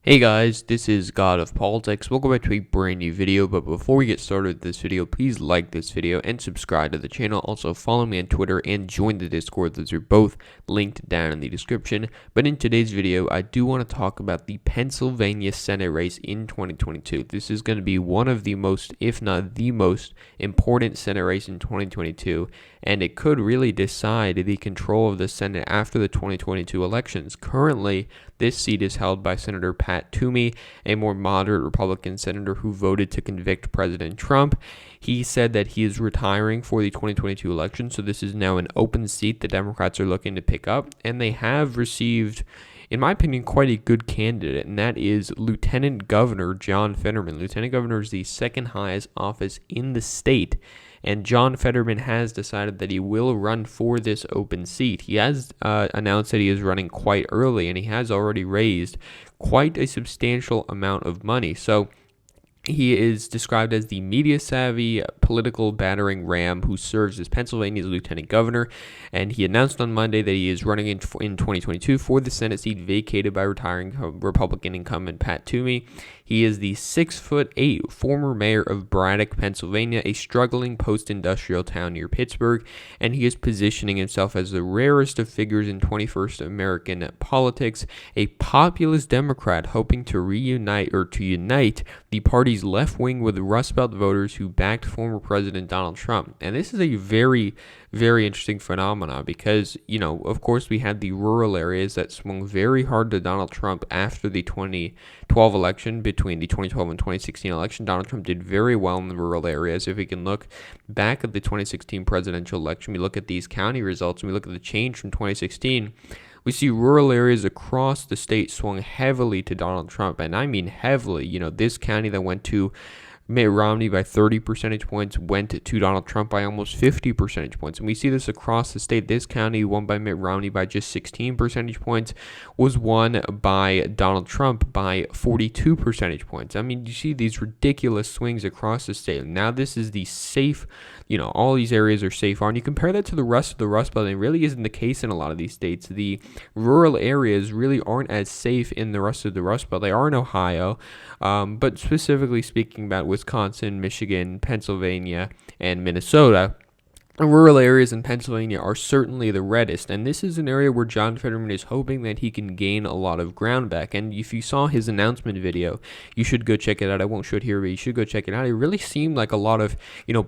Hey guys, this is God of Politics. Welcome back to a brand new video, but before we get started with this video, please like this video and subscribe to the channel. Also follow me on Twitter and join the Discord. Those are both linked down in the description. But in today's video, I do want to talk about the Pennsylvania Senate race in 2022. This is going to be one of the most, if not the most, important Senate race in 2022, and it could really decide the control of the Senate after the 2022 elections. Currently, this seat is held by Senator Pat Toomey, a more moderate Republican senator who voted to convict President Trump. He said that he is retiring for the 2022 election, so this is now an open seat the Democrats are looking to pick up, and they have received, in my opinion, quite a good candidate, and that is Lieutenant Governor John Fetterman. Lieutenant Governor is the second highest office in the state, and John Fetterman has decided that he will run for this open seat. He has announced that he is running quite early, and he has already raised quite a substantial amount of money. So he is described as the media-savvy, political battering ram who serves as Pennsylvania's lieutenant governor, and he announced on Monday that he is running in 2022 for the Senate seat vacated by retiring Republican incumbent Pat Toomey. He is the 6'8" former mayor of Braddock, Pennsylvania, a struggling post-industrial town near Pittsburgh, and he is positioning himself as the rarest of figures in 21st American politics, a populist Democrat hoping to unite the party's left wing with Rust Belt voters who backed former President Donald Trump. And this is a very, very interesting phenomenon because, of course, we had the rural areas that swung very hard to Donald Trump after the 2012 election. Between the 2012 and 2016 election, Donald Trump did very well in the rural areas. If we can look back at the 2016 presidential election, we look at these county results, and we look at the change from 2016, we see rural areas across the state swung heavily to Donald Trump, and I mean heavily. This county that went to Mitt Romney by 30 percentage points went to Donald Trump by almost 50 percentage points. And we see this across the state. This county won by Mitt Romney by just 16 percentage points was won by Donald Trump by 42 percentage points. I mean, you see these ridiculous swings across the state. Now this is the safe, all these areas are safe. And you compare that to the rest of the Rust Belt, and it really isn't the case in a lot of these states. The rural areas really aren't as safe in the rest of the Rust Belt. They are in Ohio, but specifically speaking about Wisconsin, Michigan, Pennsylvania, and Minnesota. Rural areas in Pennsylvania are certainly the reddest, and this is an area where John Fetterman is hoping that he can gain a lot of ground back. And if you saw his announcement video, you should go check it out. I won't show it here, but you should go check it out. It really seemed like a lot of,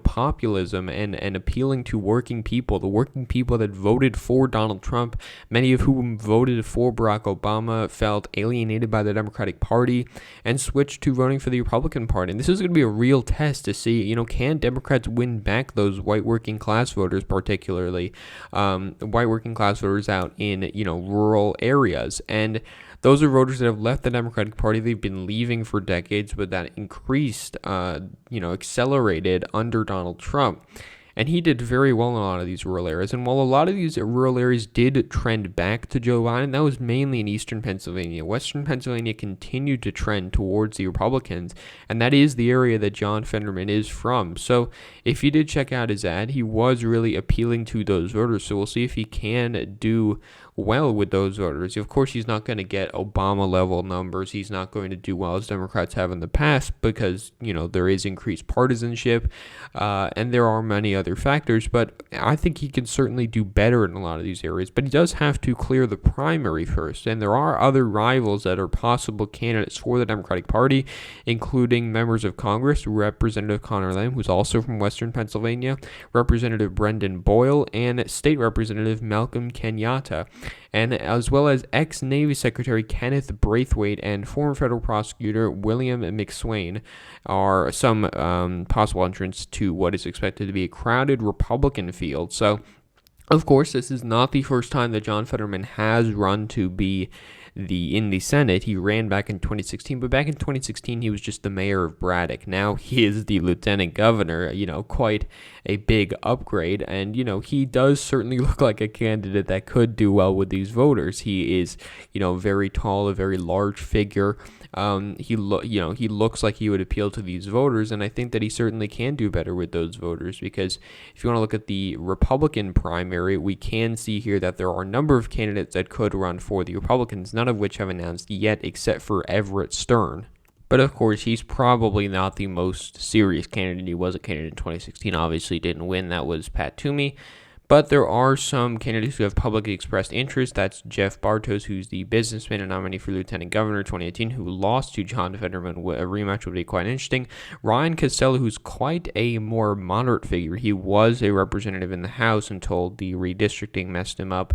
populism and appealing to working people, the working people that voted for Donald Trump, many of whom voted for Barack Obama, felt alienated by the Democratic Party, and switched to voting for the Republican Party. And this is going to be a real test to see, can Democrats win back those white working class voters, particularly white working class voters out in rural areas. And those are voters that have left the Democratic Party. They've been leaving for decades, but that increased accelerated under Donald Trump. And he did very well in a lot of these rural areas. And while a lot of these rural areas did trend back to Joe Biden, that was mainly in eastern Pennsylvania. Western Pennsylvania continued to trend towards the Republicans, and that is the area that John Fetterman is from. So if you did check out his ad, he was really appealing to those voters. So we'll see if he can do well with those voters. Of course, he's not going to get Obama-level numbers. He's not going to do well as Democrats have in the past because, there is increased partisanship and there are many other factors, but I think he can certainly do better in a lot of these areas. But he does have to clear the primary first, and there are other rivals that are possible candidates for the Democratic Party, including members of Congress, Representative Connor Lamb, who's also from Western Pennsylvania, Representative Brendan Boyle, and State Representative Malcolm Kenyatta, and as well as ex-Navy Secretary Kenneth Braithwaite and former federal prosecutor William McSwain are some possible entrants to what is expected to be a crowded Republican field. So, of course, this is not the first time that John Fetterman has run to be in the Senate. He ran back in 2016, but back in 2016 he was just the mayor of Braddock. Now he is the lieutenant governor, quite a big upgrade, and he does certainly look like a candidate that could do well with these voters. He is very tall, a very large figure. He looks like he would appeal to these voters, and I think that he certainly can do better with those voters, because if you want to look at the Republican primary, we can see here that there are a number of candidates that could run for the Republicans. none of which have announced yet except for Everett Stern. But of course, he's probably not the most serious candidate. He was a candidate in 2016, obviously didn't win. That was Pat Toomey. But there are some candidates who have publicly expressed interest. That's Jeff Bartos, who's the businessman and nominee for lieutenant governor 2018, who lost to John Fetterman. A rematch would be quite interesting. Ryan Costello, who's quite a more moderate figure. He was a representative in the House until the redistricting messed him up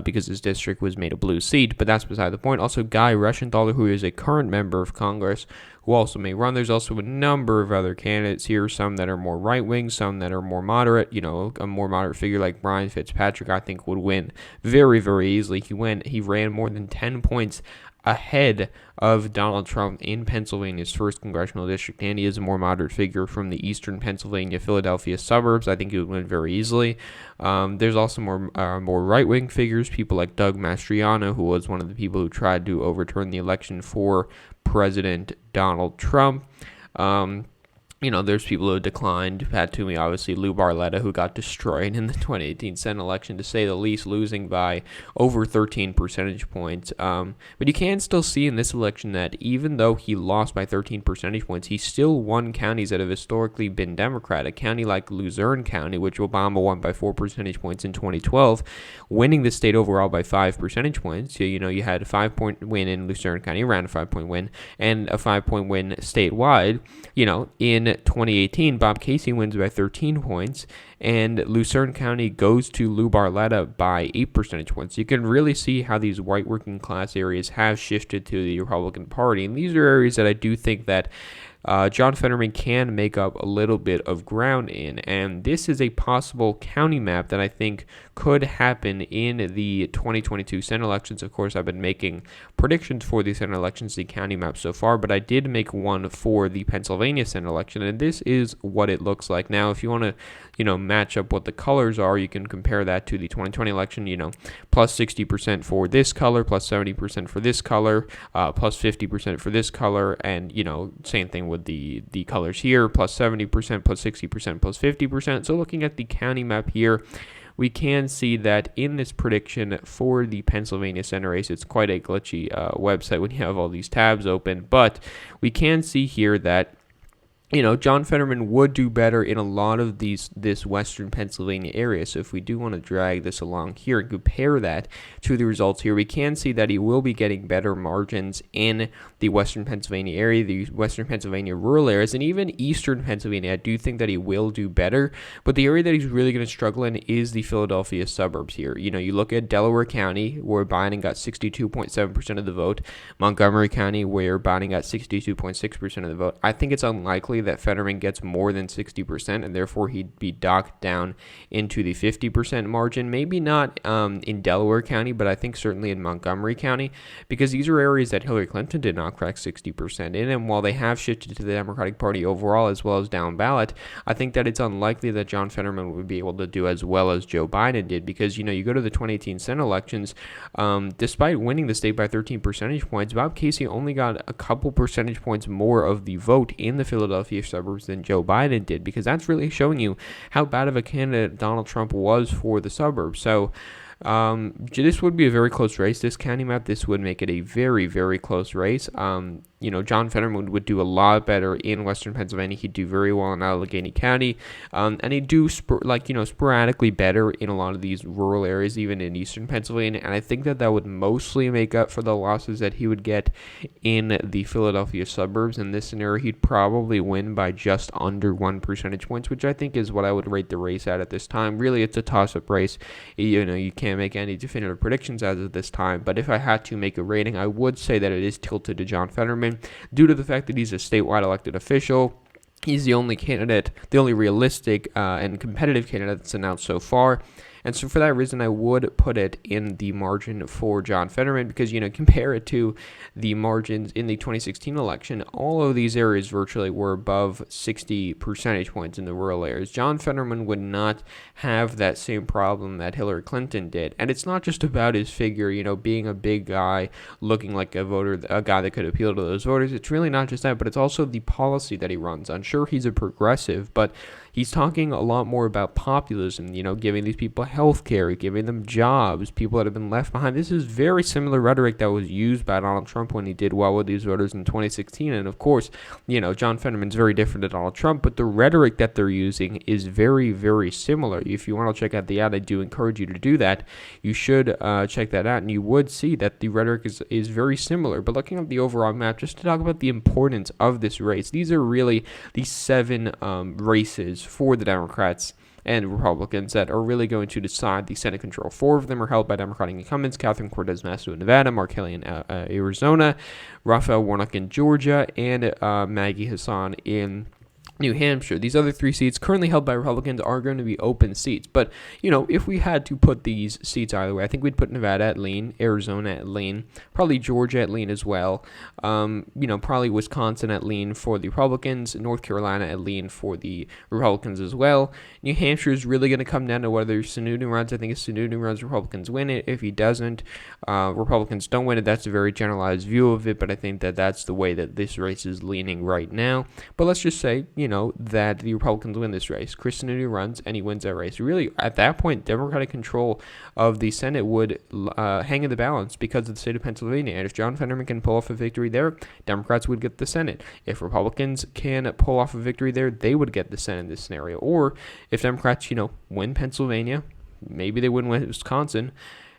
because his district was made a blue seat. But that's beside the point. Also, Guy Reschenthaler, who is a current member of Congress, who also may run. There's also a number of other candidates here, some that are more right-wing, some that are more moderate. A more moderate figure like Brian Fitzpatrick, I think, would win very, very easily. He ran more than 10 points ahead of Donald Trump in Pennsylvania's first congressional district, and he is a more moderate figure from the eastern Pennsylvania, Philadelphia suburbs. I think he would win very easily. There's also more right-wing figures, people like Doug Mastriano, who was one of the people who tried to overturn the election for President Donald Trump. There's people who declined. Pat Toomey, obviously, Lou Barletta, who got destroyed in the 2018 Senate election, to say the least, losing by over 13 percentage points. But you can still see in this election that even though he lost by 13 percentage points, he still won counties that have historically been Democrat. A county like Luzerne County, which Obama won by 4 percentage points in 2012, winning the state overall by 5 percentage points. So, you had a 5-point win in Luzerne County, around a 5-point win, and a 5-point win statewide. In 2018, Bob Casey wins by 13 points, and Lucerne County goes to Lou Barletta by 8 percentage points. You can really see how these white working class areas have shifted to the Republican Party, and these are areas that I do think that John Fetterman can make up a little bit of ground in, and this is a possible county map that I think could happen in the 2022 Senate elections. Of course, I've been making predictions for the Senate elections, the county map so far, but I did make one for the Pennsylvania Senate election, and this is what it looks like. Now, if you want to, match up what the colors are, you can compare that to the 2020 election, plus 60% for this color, plus 70% for this color, plus 50% for this color, and, same thing with the colors here, plus 70%, plus 60%, plus 50%. So looking at the county map here, we can see that in this prediction for the Pennsylvania Senate race, it's quite a glitchy website when you have all these tabs open, but we can see here that John Fetterman would do better in a lot of this western Pennsylvania area. So if we do want to drag this along here and compare that to the results here, we can see that he will be getting better margins in the western Pennsylvania area, the western Pennsylvania rural areas, and even eastern Pennsylvania. I do think that he will do better, but the area that he's really going to struggle in is the Philadelphia suburbs here. You look at Delaware County, where Biden got 62.7% of the vote, Montgomery County, where Biden got 62.6% of the vote. I think it's unlikely that Fetterman gets more than 60%, and therefore he'd be docked down into the 50% margin. Maybe not in Delaware County, but I think certainly in Montgomery County, because these are areas that Hillary Clinton did not crack 60% in, and while they have shifted to the Democratic Party overall as well as down ballot, I think that it's unlikely that John Fetterman would be able to do as well as Joe Biden did, because, you go to the 2018 Senate elections, despite winning the state by 13 percentage points, Bob Casey only got a couple percentage points more of the vote in the Philadelphia suburbs than Joe Biden did, because that's really showing you how bad of a candidate Donald Trump was for the suburbs. So this would be a very close race. This county map, this would make it a very, very close race. John Fetterman would do a lot better in western Pennsylvania. He'd do very well in Allegheny County, and he'd do sporadically better in a lot of these rural areas, even in eastern Pennsylvania. And I think that would mostly make up for the losses that he would get in the Philadelphia suburbs. In this scenario, he'd probably win by just under 1 percentage points, which I think is what I would rate the race at this time. Really, it's a toss-up race. You can't make any definitive predictions as of this time, but if I had to make a rating, I would say that it is tilted to John Fetterman due to the fact that he's a statewide elected official. He's the only candidate, the only realistic and competitive candidate that's announced so far. And so for that reason, I would put it in the margin for John Fetterman because, compare it to the margins in the 2016 election. All of these areas virtually were above 60 percentage points in the rural areas. John Fetterman would not have that same problem that Hillary Clinton did. And it's not just about his figure, being a big guy, looking like a guy that could appeal to those voters. It's really not just that, but it's also the policy that he runs. I'm sure he's a progressive, but he's talking a lot more about populism, giving these people healthcare, giving them jobs, people that have been left behind. This is very similar rhetoric that was used by Donald Trump when he did well with these voters in 2016. And of course, John Fetterman's very different than Donald Trump, but the rhetoric that they're using is very, very similar. If you want to check out the ad, I do encourage you to do that. You should check that out, and you would see that the rhetoric is very similar. But looking at the overall map, just to talk about the importance of this race, these are really the 7 races for the Democrats and Republicans that are really going to decide the Senate control. 4 of them are held by Democratic incumbents: Catherine Cortez Masto in Nevada, Mark Haley in Arizona, Raphael Warnock in Georgia, and Maggie Hassan in New Hampshire. These other 3 seats currently held by Republicans are going to be open seats. But, if we had to put these seats either way, I think we'd put Nevada at lean, Arizona at lean, probably Georgia at lean as well. Probably Wisconsin at lean for the Republicans, North Carolina at lean for the Republicans as well. New Hampshire is really going to come down to whether Sununu runs. I think if Sununu runs, Republicans win it. If he doesn't, Republicans don't win it. That's a very generalized view of it, but I think that that's the way that this race is leaning right now. But let's just say, that the Republicans win this race. Chris Sununu runs and he wins that race. Really, at that point, Democratic control of the Senate would hang in the balance because of the state of Pennsylvania. And if John Fetterman can pull off a victory there, Democrats would get the Senate. If Republicans can pull off a victory there, they would get the Senate in this scenario. Or if Democrats, win Pennsylvania, maybe they wouldn't win Wisconsin,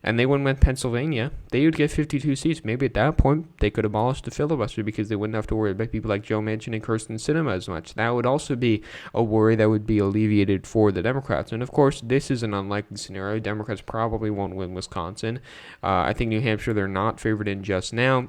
and they wouldn't win Pennsylvania, they would get 52 seats. Maybe at that point, they could abolish the filibuster because they wouldn't have to worry about people like Joe Manchin and Kyrsten Sinema as much. That would also be a worry that would be alleviated for the Democrats. And of course, this is an unlikely scenario. Democrats probably won't win Wisconsin. I think New Hampshire, they're not favored in just now.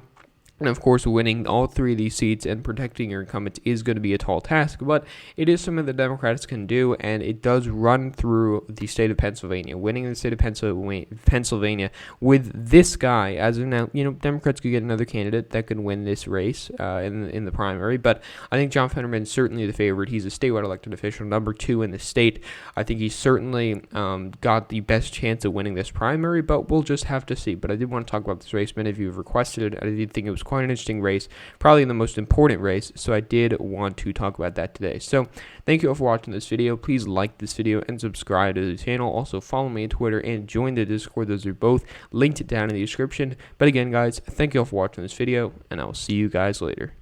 And of course, winning all 3 of these seats and protecting your incumbents is going to be a tall task, but it is something the Democrats can do, and it does run through the state of Pennsylvania. Winning the state of Pennsylvania with this guy, as of now, Democrats could get another candidate that could win this race in the primary, but I think John Fetterman is certainly the favorite. He's a statewide elected official, number 2 in the state. I think he's certainly got the best chance of winning this primary, but we'll just have to see. But I did want to talk about this race. Many of you have requested it. I did think it was quite an interesting race, probably the most important race, so I did want to talk about that today. So thank you all for watching this video. Please like this video and subscribe to the channel. Also follow me on Twitter and join the Discord. Those are both linked down in the description. But again, guys, thank you all for watching this video, and I will see you guys later.